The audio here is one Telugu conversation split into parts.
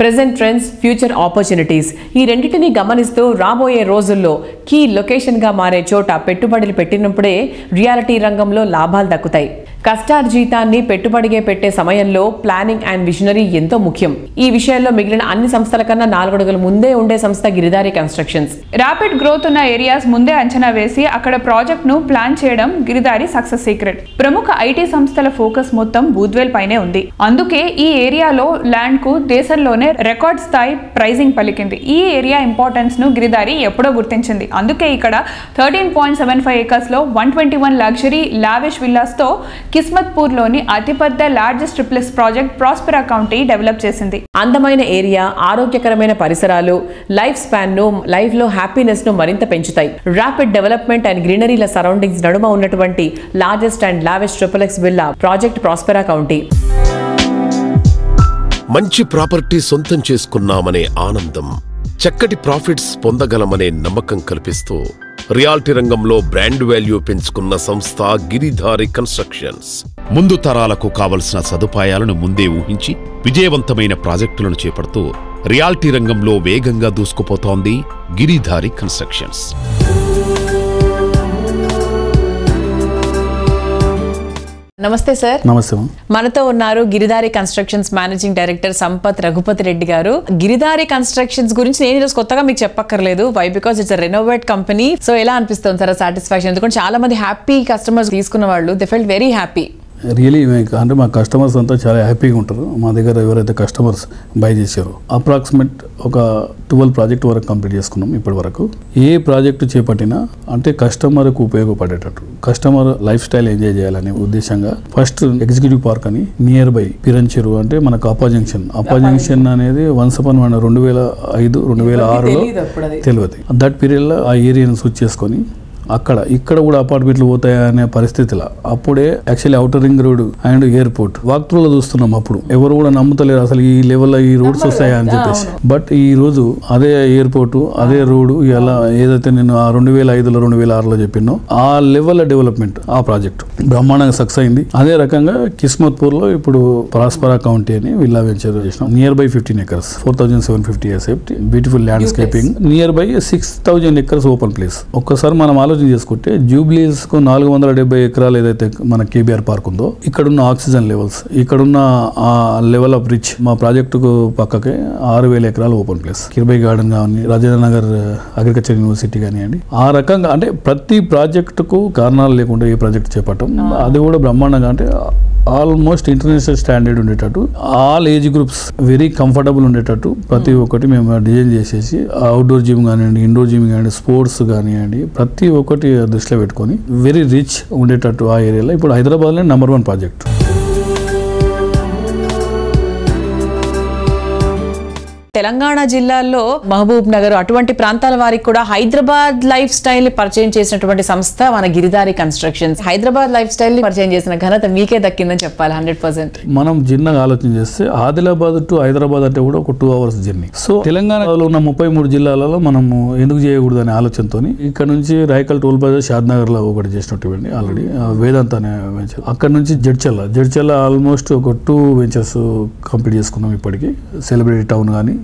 ప్రెజెంట్ ట్రెండ్స్, ఫ్యూచర్ ఆపర్చునిటీస్ ఈ రెండింటిని గమనిస్తూ రాబోయే రోజుల్లో కీ లొకేషన్గా మారే చోట పెట్టుబడులు పెట్టినప్పుడే రియాలిటీ రంగంలో లాభాలు దక్కుతాయి. కష్టార్జితాన్ని పెట్టుబడిగా పెట్టే సమయంలో ప్లానింగ్ అండ్ విజనరీ ఎంతో ముఖ్యం. ఈ విషయాల్లో మిగిలిన అన్ని సంస్థల కన్నా 4 అడుగుల ముందే ఉండే సంస్థ గిరిధారి కన్స్ట్రక్షన్స్. ర్యాపిడ్ గ్రోత్ ఉన్న ఏరియాస్ ముందే అంచనా వేసి అక్కడ ప్రాజెక్ట్ ను ప్లాన్ చేయడం గిరిధారి సక్సెస్ సీక్రెట్. ప్రముఖ ఐటీ సంస్థల ఫోకస్ మొత్తం బూద్వేల్ పైనే ఉంది. అందుకే ఈ ఏరియాలో ల్యాండ్ కు దేశంలోనే రికార్డ్ స్థాయి ప్రైజింగ్ పలికింది. ఈ ఏరియా ఇంపార్టెన్స్ ను గిరిధారి ఎప్పుడో గుర్తించింది. అందుకే ఇక్కడ 13.75 acres లో 121 లగ్జరీ లావిష్ విల్లాస్ తో కిస్మత్పూర్లోని అతిపెద్ద largest triplex project Prospera county develop చేసింది. అందమైన ఏరియా, ఆరోగ్యకరమైన పరిసరాలు లైఫ్ స్పాన్ ను, లైఫ్ లో హ్యాపీనెస్ ను మరింత పెంచుతాయి. ర్యాపిడ్ డెవలప్మెంట్ అండ్ గ్రీనరీల సరౌండింగ్స్ నడుమ ఉన్నటువంటి largest and lavish triplex villa project Prospera county. మంచి ప్రాపర్టీ సొంతం చేసుకున్నామనే ఆనందం, చక్కటి ప్రాఫిట్స్ పొందగలమనే నమ్మకం కల్పిస్తూ రియాలిటీ రంగంలో బ్రాండ్ వాల్యూ పెంచుకున్న సంస్థ గిరిధారి కన్స్ట్రక్షన్స్. ముందు తరాలకు కావలసిన సదుపాయాలను ముందే ఊహించి విజయవంతమైన ప్రాజెక్టులను చేపడుతూ రియాలిటీ రంగంలో వేగంగా దూసుకుపోతోంది గిరిధారి కన్స్ట్రక్షన్స్. నమస్తే సార్. నమస్తే. మనతో ఉన్నారు Giridhari constructions managing director Sampath Raghupathi Reddy గారు. గిరిధారి కన్స్ట్రక్షన్స్ గురించి నేను ఈరోజు కొత్తగా మీకు చెప్పక్కర్లేదు. Why? Because it's renovate company. So ఎలా అనిపిస్తుంది సార్ సాటిస్ఫాక్షన్? ఎందుకంటే చాలా మంది హ్యాపీ కస్టమర్స్ తీసుకున్న వాళ్ళు they felt very happy. Really అంటే మా కస్టమర్స్ అంతా చాలా హ్యాపీగా ఉంటారు. మా దగ్గర ఎవరైతే కస్టమర్స్ బై చేశారో అప్రాక్సిమేట్ ఒక 12 ప్రాజెక్ట్ వరకు కంప్లీట్ చేసుకున్నాం ఇప్పటి వరకు. ఏ ప్రాజెక్టు చేపట్టినా అంటే కస్టమర్కు ఉపయోగపడేటట్టు, కస్టమర్ లైఫ్ స్టైల్ ఎంజాయ్ చేయాలనే ఉద్దేశంగా ఫస్ట్ ఎగ్జిక్యూటివ్ పార్క్ అని నియర్ బై పిరంచెరు అంటే మనకు అప్పా జంక్షన్ అనేది వన్స్ అపాన్ 2005, 2006లో తెలియదు. దట్ పీరియడ్లో ఆ ఏరియాను స్విచ్ చేసుకొని ఇక్కడ కూడా అపార్ట్మెంట్లు పోతాయా అనే పరిస్థితిలో అప్పుడే actually outer ring road and airport walk త్రూలో చూస్తున్నాం. అప్పుడు ఎవరు కూడా నమ్ముతలేరు అసలు ఈ లెవెల్లో ఈ రోడ్స్ వస్తాయా అని చెప్పేసి. బట్ ఈ రోజు అదే ఎయిర్పోర్టు, అదే రోడ్డు ఇలా ఏదైతే నేను 2005లో 2006లో చెప్పినో ఆ లెవెల్ డెవలప్మెంట్ ఆ ప్రాజెక్ట్ బ్రహ్మాండంగా సక్సెస్ అయింది. అదే రకంగా కిస్మత్పూర్లో ఇప్పుడు ప్రాస్పెరా కౌంటీ అని విల్లా వెంచర్ చేసినాం. Near by 15 acres, 4750 acres, beautiful landscaping. Near by 6000 acres open place. ఒక్కసారి మనం చేసుకుంటే జూబ్లీస్ కు 470 ఎకరాలు ఏదైతే మన కేబీఆర్ పార్క్ ఉందో, ఇక్కడున్న ఆక్సిజన్ లెవెల్స్, ఇక్కడున్న ఆ లెవెల్ ఆఫ్ రిచ్ మా ప్రాజెక్టుకు పక్కకే 6000 ఎకరాలు ఓపెన్ ప్లేస్. కిర్బై గార్డెన్ కానీ, రాజేంద్ర నగర్ అగ్రికల్చర్ యూనివర్సిటీ కానివ్వండి, ఆ రకంగా అంటే ప్రతి ప్రాజెక్టుకు కారణాలు లేకుండా ఈ ప్రాజెక్ట్ చేపట్టం. అది కూడా బ్రహ్మాండంగా అంటే ఆల్మోస్ట్ ఇంటర్నేషనల్ స్టాండర్డ్ ఉండేటట్టు, all age groups very comfortable ఉండేటట్టు ప్రతి ఒక్కటి మేము డిజైన్ చేసేసి అవుట్డోర్ జిమ్ కానివ్వండి, ఇండోర్ జిమ్ కానివ్వండి, స్పోర్ట్స్ కానివ్వండి ప్రతి ఒక్కటి దృష్టిలో పెట్టుకొని వెరీ రిచ్ ఉండేటట్టు ఆ ఏరియాలో ఇప్పుడు హైదరాబాద్లో నెంబర్ 1 ప్రాజెక్ట్. తెలంగాణ జిల్లాల్లో మహబూబ్ నగర్ అటువంటి ప్రాంతాల వారికి కూడా హైదరాబాద్ లైఫ్ స్టైల్ ని పరిచయం చేసినటువంటి సంస్థ మన Giridhari constructions. Hyderabad life style ని పరిచయం చేసిన ఘనత మీకే దక్కిందని చెప్పాలి 100%. మనం చిన్నగా ఆలోచన చేస్తే ఆదిలాబాద్ టు హైదరాబాద్ అంటే కూడా ఒక 2 hours జర్నీ. సో తెలంగాణలో ఉన్న 33 జిల్లాలలో మనము ఎందుకు చేయకూడదు అనే ఆలోచనతో ఇక్కడ నుంచి రాయకల్ టోల్ ప్లాజా షాద్నగర్ లో ఒకటి చేసినట్టు ఆల్రెడీ వేదాంత అనే వెంచర్, అక్కడ నుంచి జడ్చల్ల ఆల్మోస్ట్ ఒక 2 వెంచర్స్ కంప్లీట్ చేసుకున్నాం ఇప్పటికి. సెలబ్రిటీ టౌన్ కానీ,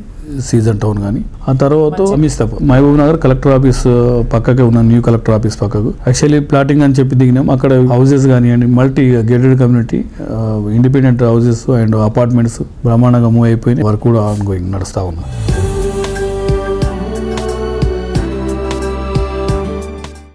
సీజన్ టౌన్ కానీ, ఆ తర్వాత మహబూబ్ నగర్ కలెక్టర్ ఆఫీస్ పక్కకే ఉన్న న్యూ కలెక్టర్ ఆఫీస్ పక్కకు యాక్చువల్లీ ప్లాటింగ్ అని చెప్పి దిగినాం. అక్కడ హౌసెస్ కానివ్వండి, multi gated community, independent houses and apartments బ్రహ్మాండంగా మూవ్ అయిపోయినాయి. వర్క్ కూడా ఆన్ గోయింగ్ నడుస్తూ ఉన్నాయి.